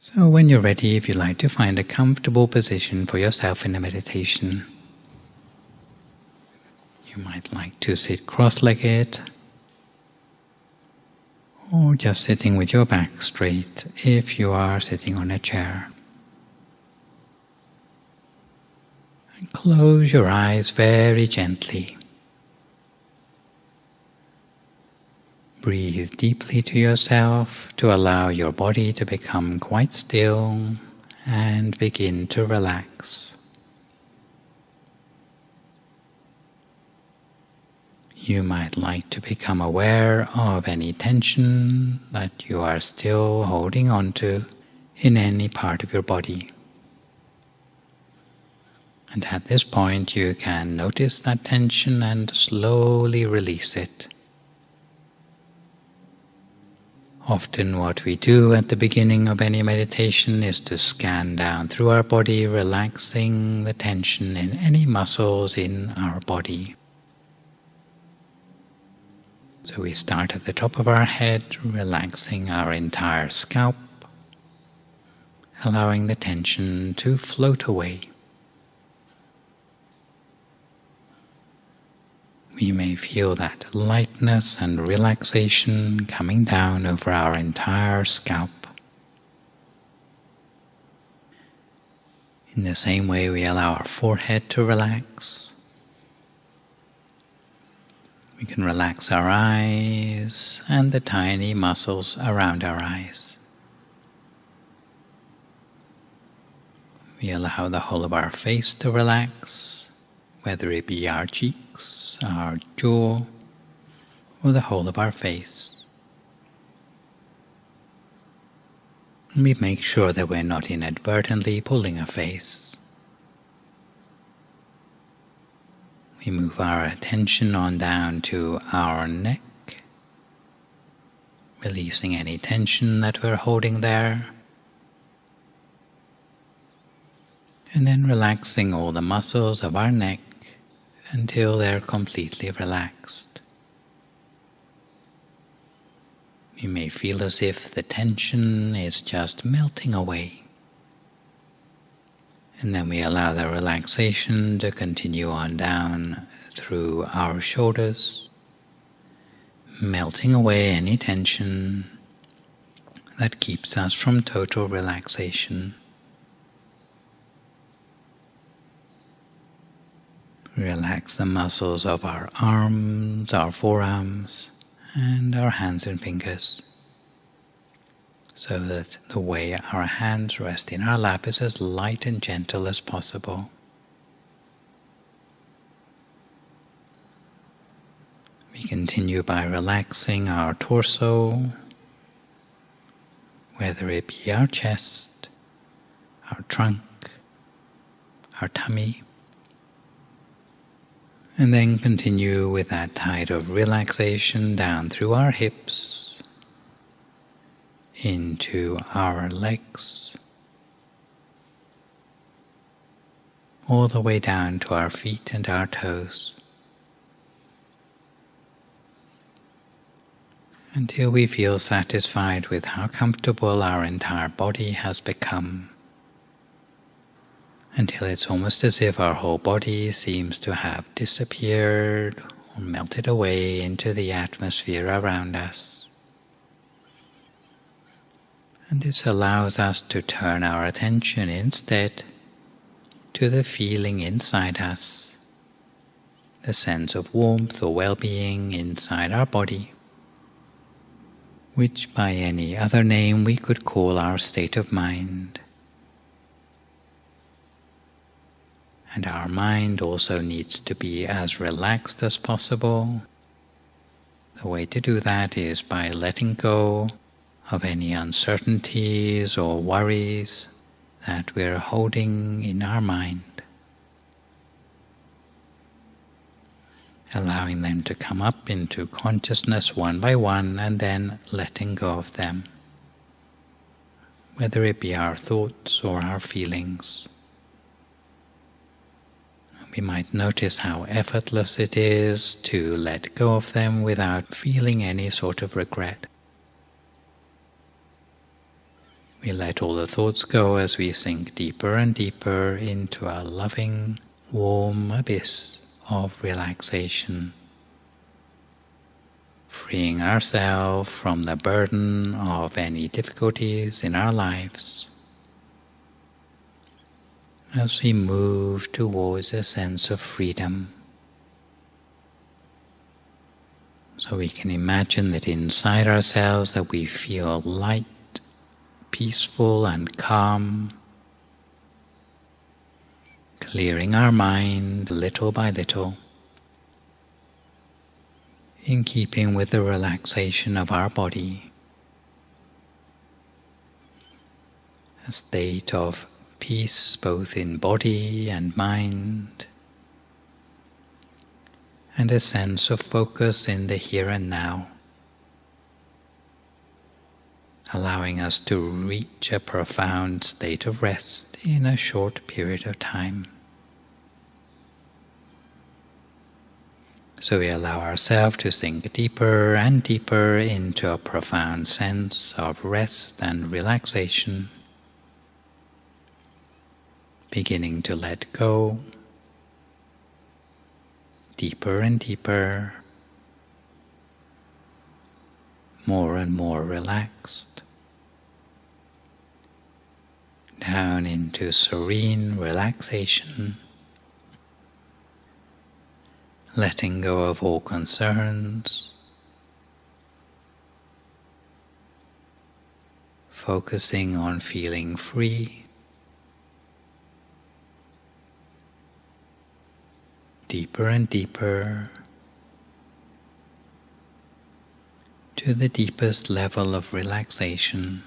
So when you're ready, if you'd like to find a comfortable position for yourself in the meditation, you might like to sit cross-legged or just sitting with your back straight if you are sitting on a chair. And close your eyes very gently. Breathe deeply to yourself to allow your body to become quite still and begin to relax. You might like to become aware of any tension that you are still holding on to in any part of your body. And at this point you can notice that tension and slowly release it. Often what we do at the beginning of any meditation is to scan down through our body, relaxing the tension in any muscles in our body. So we start at the top of our head, relaxing our entire scalp, allowing the tension to float away. We may feel that lightness and relaxation coming down over our entire scalp. In the same way, we allow our forehead to relax. We can relax our eyes and the tiny muscles around our eyes. We allow the whole of our face to relax, whether it be our cheeks, our jaw, or the whole of our face. And we make sure that we're not inadvertently pulling a face. We move our attention on down to our neck, releasing any tension that we're holding there, and then relaxing all the muscles of our neck until they're completely relaxed. You may feel as if the tension is just melting away. And then we allow the relaxation to continue on down through our shoulders, melting away any tension that keeps us from total relaxation. Relax the muscles of our arms, our forearms, and our hands and fingers, so that the way our hands rest in our lap is as light and gentle as possible. We continue by relaxing our torso, whether it be our chest, our trunk, our tummy, and then continue with that tide of relaxation down through our hips, into our legs, all the way down to our feet and our toes, until we feel satisfied with how comfortable our entire body has become, until it's almost as if our whole body seems to have disappeared or melted away into the atmosphere around us. And this allows us to turn our attention instead to the feeling inside us, the sense of warmth or well-being inside our body, which by any other name we could call our state of mind. And our mind also needs to be as relaxed as possible. The way to do that is by letting go of any uncertainties or worries that we're holding in our mind, allowing them to come up into consciousness one by one and then letting go of them, whether it be our thoughts or our feelings. We might notice how effortless it is to let go of them without feeling any sort of regret. We let all the thoughts go as we sink deeper and deeper into a loving, warm abyss of relaxation, freeing ourselves from the burden of any difficulties in our lives as we move towards a sense of freedom. So we can imagine that inside ourselves that we feel light, peaceful and calm, clearing our mind little by little, in keeping with the relaxation of our body, a state of peace both in body and mind, and a sense of focus in the here and now, allowing us to reach a profound state of rest in a short period of time. So we allow ourselves to sink deeper and deeper into a profound sense of rest and relaxation, beginning to let go, deeper and deeper, more and more relaxed, down into serene relaxation, letting go of all concerns, focusing on feeling free, deeper and deeper, to the deepest level of relaxation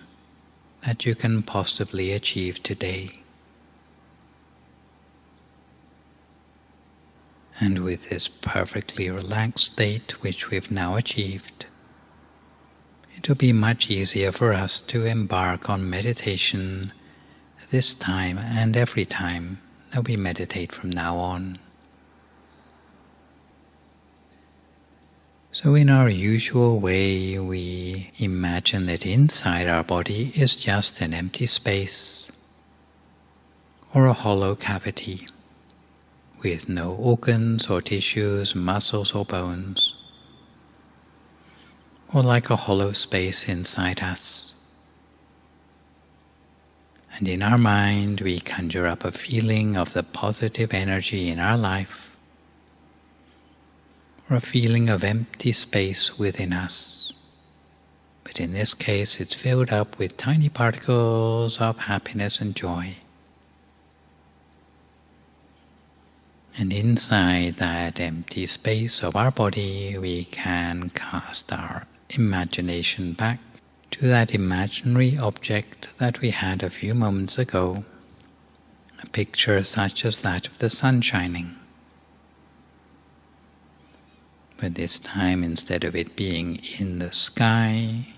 that you can possibly achieve today. And with this perfectly relaxed state which we've now achieved, it will be much easier for us to embark on meditation this time and every time that we meditate from now on. So in our usual way, we imagine that inside our body is just an empty space or a hollow cavity with no organs or tissues, muscles or bones, or like a hollow space inside us. And in our mind, we conjure up a feeling of the positive energy in our life, or a feeling of empty space within us. But in this case, it's filled up with tiny particles of happiness and joy. And inside that empty space of our body, we can cast our imagination back to that imaginary object that we had a few moments ago, a picture such as that of the sun shining. But this time, instead of it being in the sky,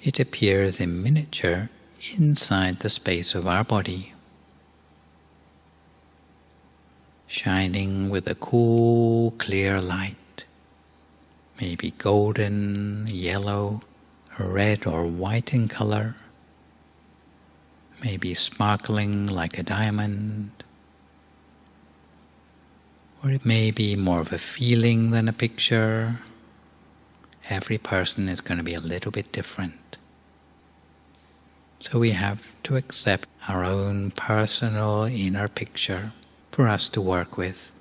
it appears in miniature inside the space of our body, shining with a cool, clear light, maybe golden, yellow, red or white in color, maybe sparkling like a diamond, or it may be more of a feeling than a picture. Every person is going to be a little bit different. So we have to accept our own personal inner picture for us to work with.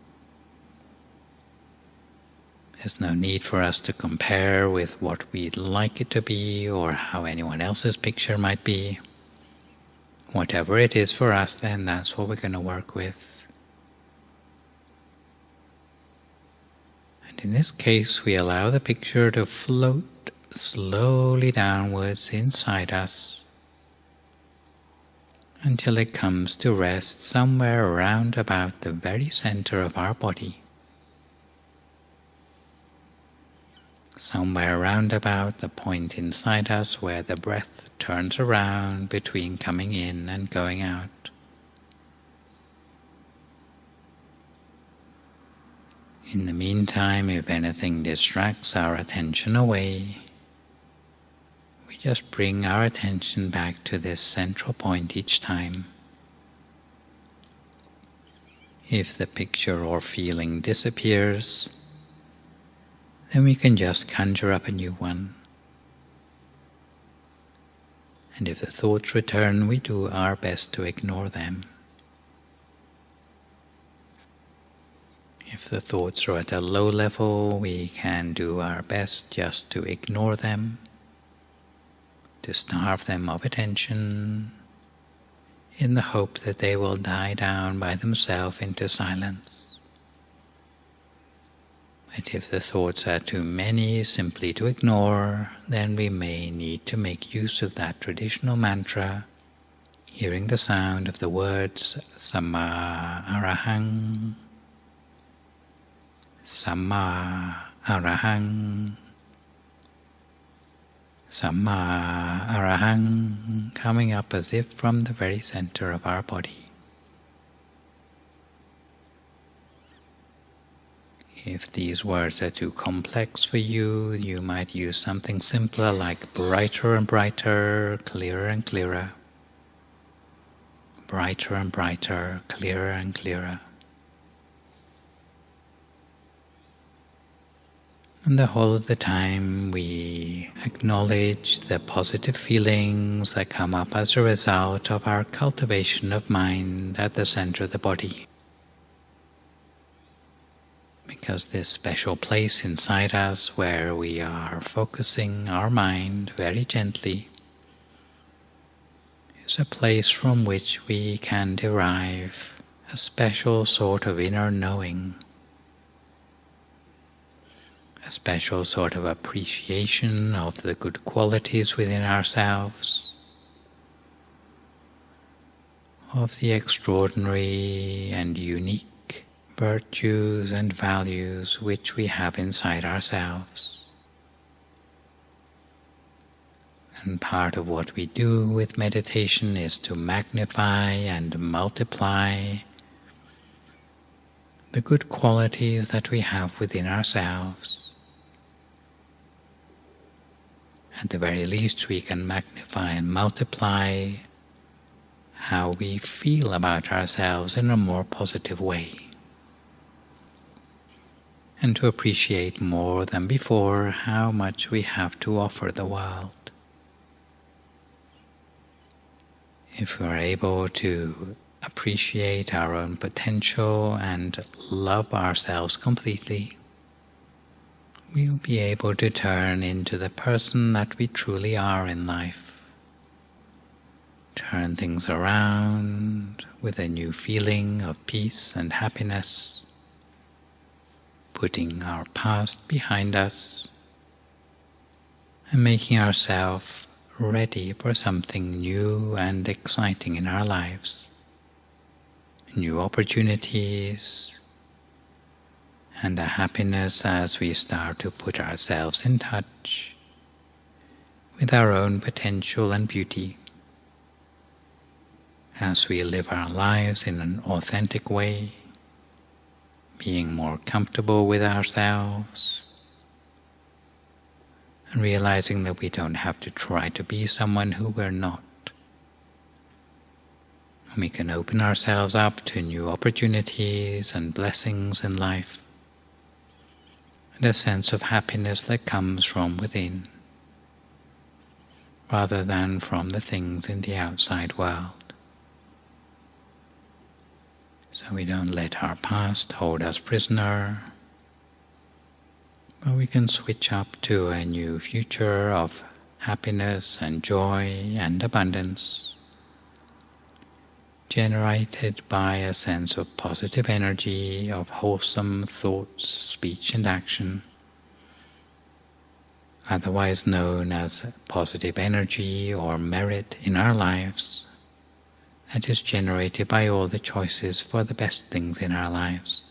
There's no need for us to compare with what we'd like it to be or how anyone else's picture might be. Whatever it is for us, then that's what we're going to work with. In this case, we allow the picture to float slowly downwards inside us until it comes to rest somewhere around about the very center of our body. Somewhere around about the point inside us where the breath turns around between coming in and going out. In the meantime, if anything distracts our attention away, we just bring our attention back to this central point each time. If the picture or feeling disappears, then we can just conjure up a new one. And if the thoughts return, we do our best to ignore them. If the thoughts are at a low level, we can do our best just to ignore them, to starve them of attention, in the hope that they will die down by themselves into silence. But if the thoughts are too many simply to ignore, then we may need to make use of that traditional mantra, hearing the sound of the words Samma Arahang, Samma Arahang, Samma Arahang, coming up as if from the very center of our body. If these words are too complex for you, you might use something simpler like brighter and brighter, clearer and clearer. Brighter and brighter, clearer and clearer. And the whole of the time we acknowledge the positive feelings that come up as a result of our cultivation of mind at the center of the body. Because this special place inside us where we are focusing our mind very gently is a place from which we can derive a special sort of inner knowing, a special sort of appreciation of the good qualities within ourselves, of the extraordinary and unique virtues and values which we have inside ourselves. And part of what we do with meditation is to magnify and multiply the good qualities that we have within ourselves. At the very least, we can magnify and multiply how we feel about ourselves in a more positive way, and to appreciate more than before how much we have to offer the world. If we are able to appreciate our own potential and love ourselves completely, we will be able to turn into the person that we truly are in life. Turn things around with a new feeling of peace and happiness, putting our past behind us and making ourselves ready for something new and exciting in our lives. New opportunities and a happiness as we start to put ourselves in touch with our own potential and beauty, as we live our lives in an authentic way, being more comfortable with ourselves, and realizing that we don't have to try to be someone who we're not. We can open ourselves up to new opportunities and blessings in life, and a sense of happiness that comes from within, rather than from the things in the outside world. So we don't let our past hold us prisoner, but we can switch up to a new future of happiness and joy and abundance, generated by a sense of positive energy, of wholesome thoughts, speech and action, otherwise known as positive energy or merit in our lives, that is generated by all the choices for the best things in our lives.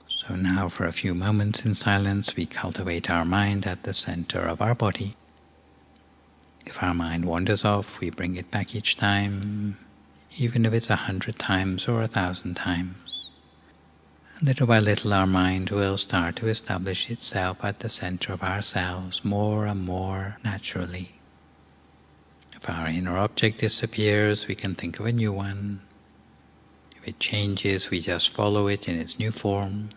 So now for a few moments in silence we cultivate our mind at the center of our body. If our mind wanders off, we bring it back each time, even if it's 100 times or 1,000 times. Little by little our mind will start to establish itself at the center of ourselves more and more naturally. If our inner object disappears, we can think of a new one. If it changes, we just follow it in its new form.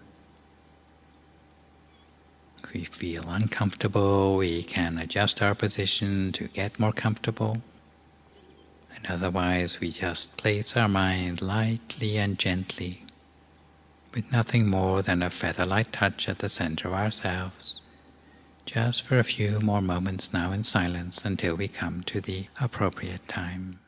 If we feel uncomfortable, we can adjust our position to get more comfortable. And otherwise, we just place our mind lightly and gently, with nothing more than a feather-light touch at the center of ourselves, just for a few more moments now in silence until we come to the appropriate time.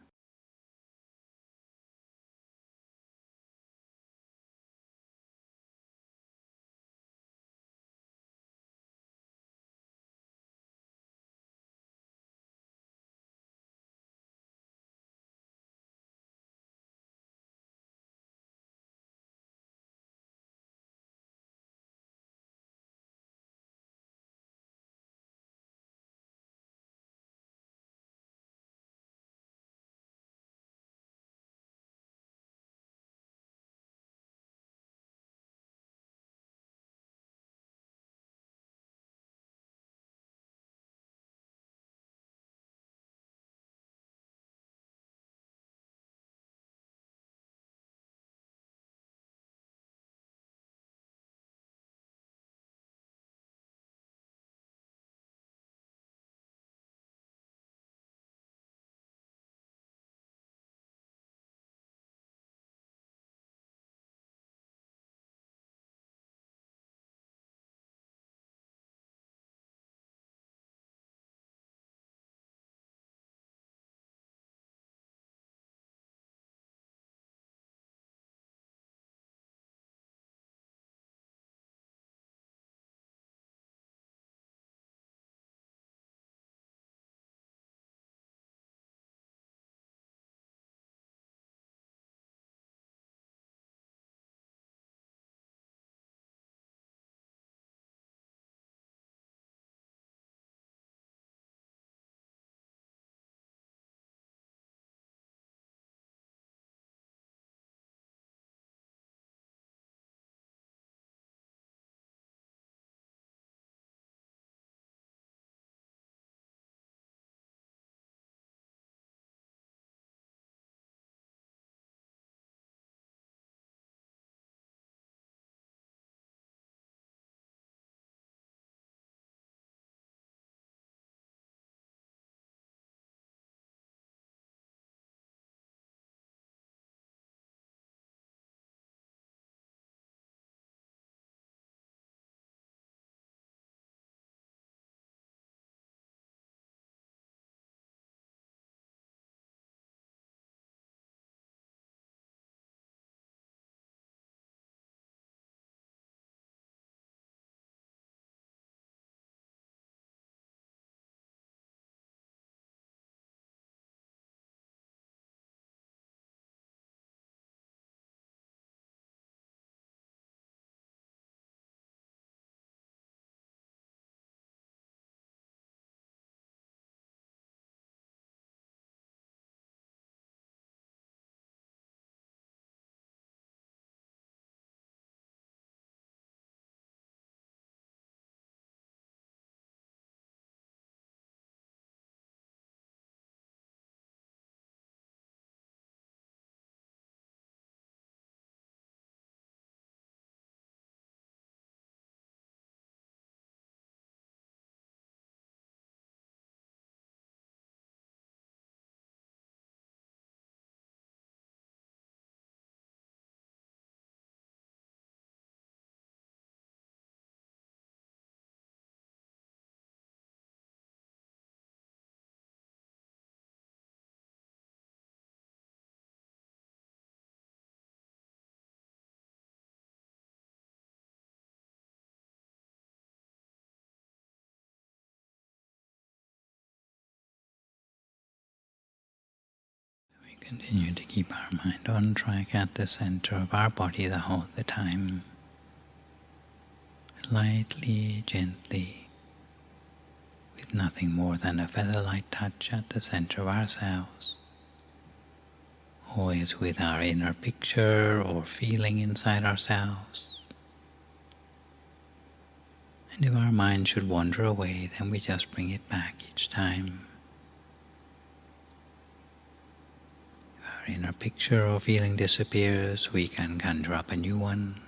Continue to keep our mind on track at the center of our body the whole of the time. Lightly, gently, with nothing more than a feather-light touch at the center of ourselves. Always with our inner picture or feeling inside ourselves, And if our mind should wander away, then we just bring it back each time. If our inner picture or feeling disappears, we can conjure up a new one.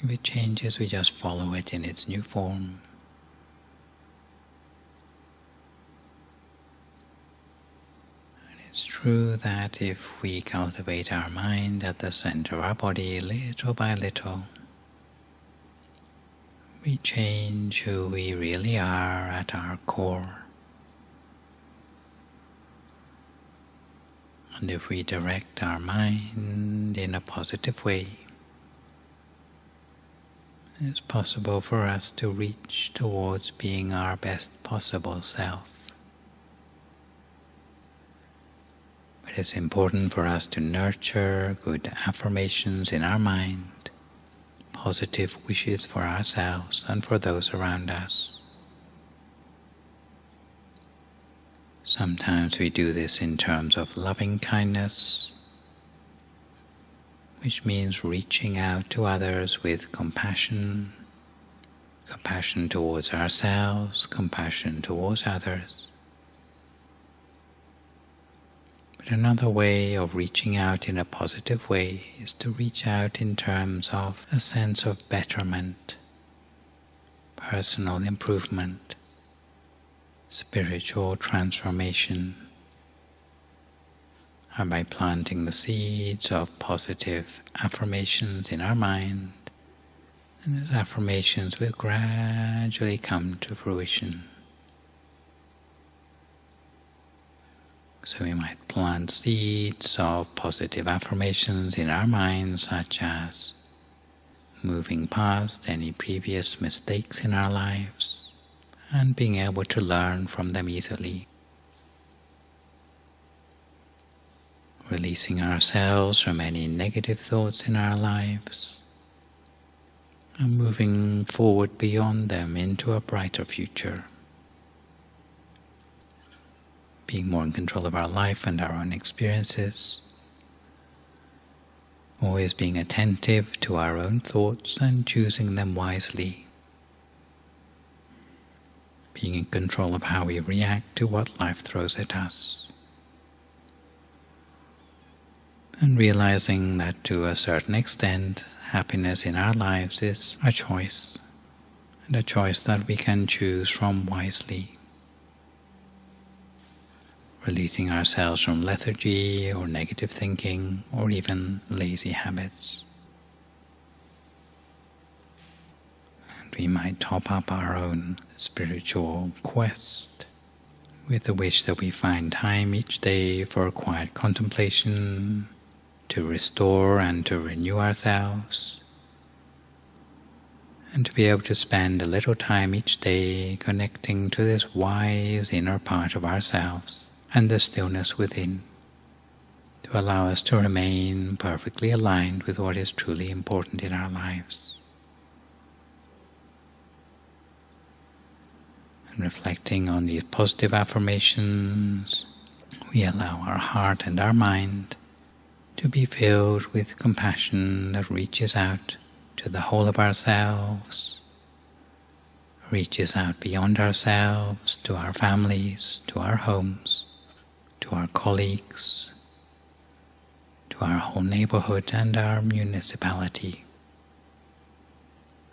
If it changes, we just follow it in its new form. It's true that if we cultivate our mind at the center of our body little by little, we change who we really are at our core. And if we direct our mind in a positive way, it's possible for us to reach towards being our best possible self. But it's important for us to nurture good affirmations in our mind, positive wishes for ourselves and for those around us. Sometimes we do this in terms of loving kindness, which means reaching out to others with compassion, compassion towards ourselves, compassion towards others. But another way of reaching out in a positive way is to reach out in terms of a sense of betterment, personal improvement, spiritual transformation, and by planting the seeds of positive affirmations in our mind, and those affirmations will gradually come to fruition. So we might plant seeds of positive affirmations in our minds, such as moving past any previous mistakes in our lives and being able to learn from them easily. Releasing ourselves from any negative thoughts in our lives and moving forward beyond them into a brighter future. Being more in control of our life and our own experiences, always being attentive to our own thoughts and choosing them wisely, being in control of how we react to what life throws at us, and realizing that to a certain extent, happiness in our lives is a choice, and a choice that we can choose from wisely. Releasing ourselves from lethargy or negative thinking or even lazy habits. And we might top up our own spiritual quest with the wish that we find time each day for quiet contemplation, to restore and to renew ourselves, and to be able to spend a little time each day connecting to this wise inner part of ourselves and the stillness within, to allow us to remain perfectly aligned with what is truly important in our lives. And reflecting on these positive affirmations, we allow our heart and our mind to be filled with compassion that reaches out to the whole of ourselves, reaches out beyond ourselves, to our families, to our homes, to our colleagues, to our whole neighborhood and our municipality,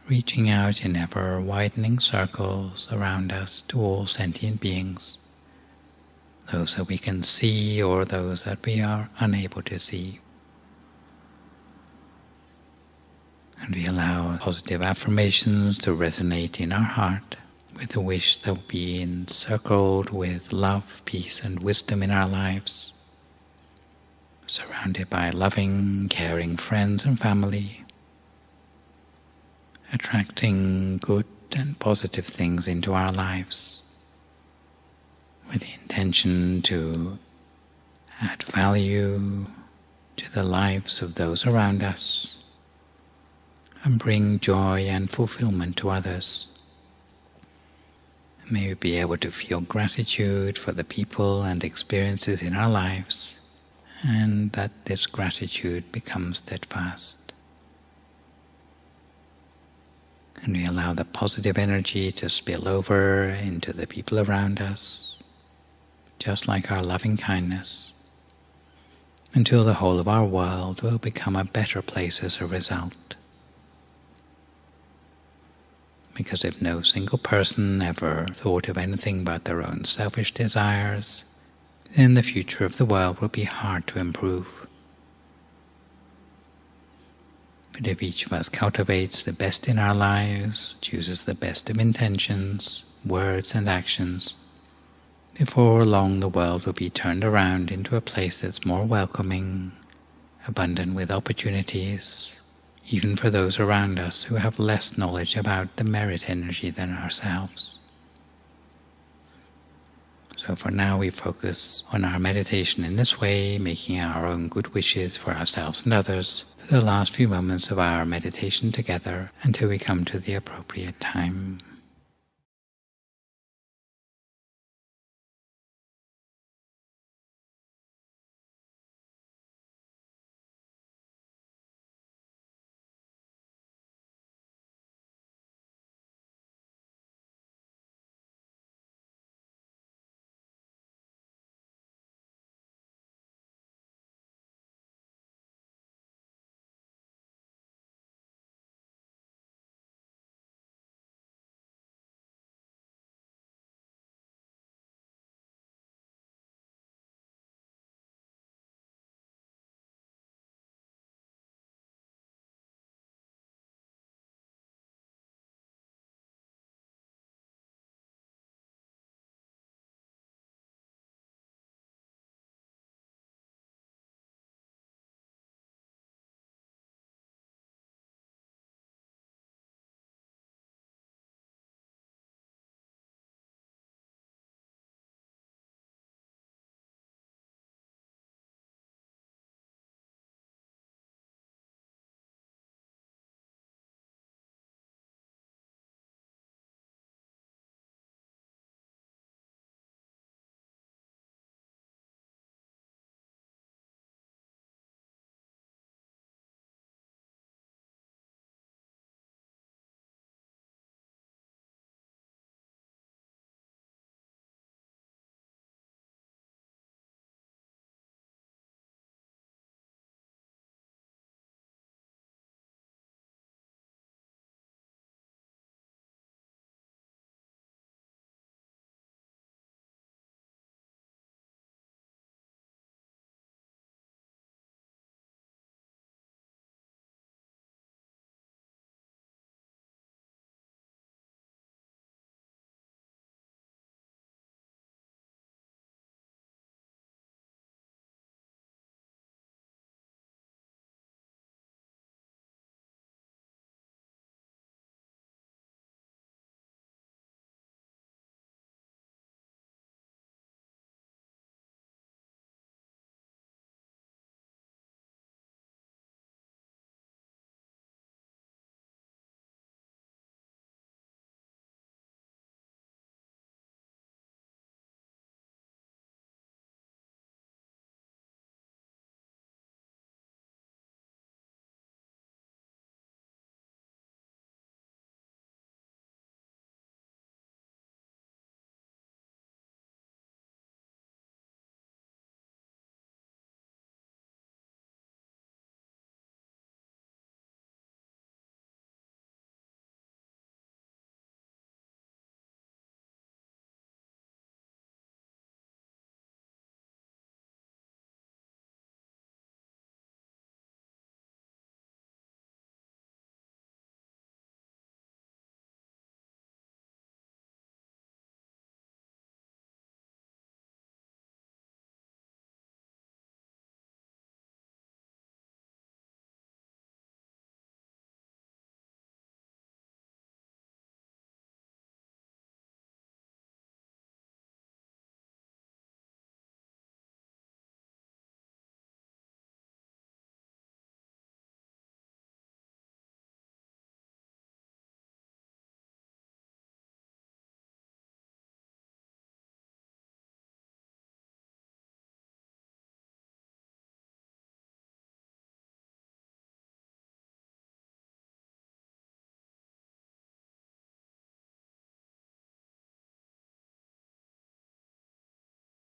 reaching out in ever-widening circles around us to all sentient beings, those that we can see or those that we are unable to see. And we allow positive affirmations to resonate in our heart with the wish that we'll be encircled with love, peace, and wisdom in our lives, surrounded by loving, caring friends and family, attracting good and positive things into our lives, with the intention to add value to the lives of those around us and bring joy and fulfillment to others. May we be able to feel gratitude for the people and experiences in our lives, and that this gratitude becomes steadfast. And we allow the positive energy to spill over into the people around us, just like our loving kindness, until the whole of our world will become a better place as a result. Because if no single person ever thought of anything but their own selfish desires, then the future of the world will be hard to improve. But if each of us cultivates the best in our lives, chooses the best of intentions, words and actions, before long the world will be turned around into a place that's more welcoming, abundant with opportunities, even for those around us who have less knowledge about the merit energy than ourselves. So for now we focus on our meditation in this way, making our own good wishes for ourselves and others for the last few moments of our meditation together until we come to the appropriate time.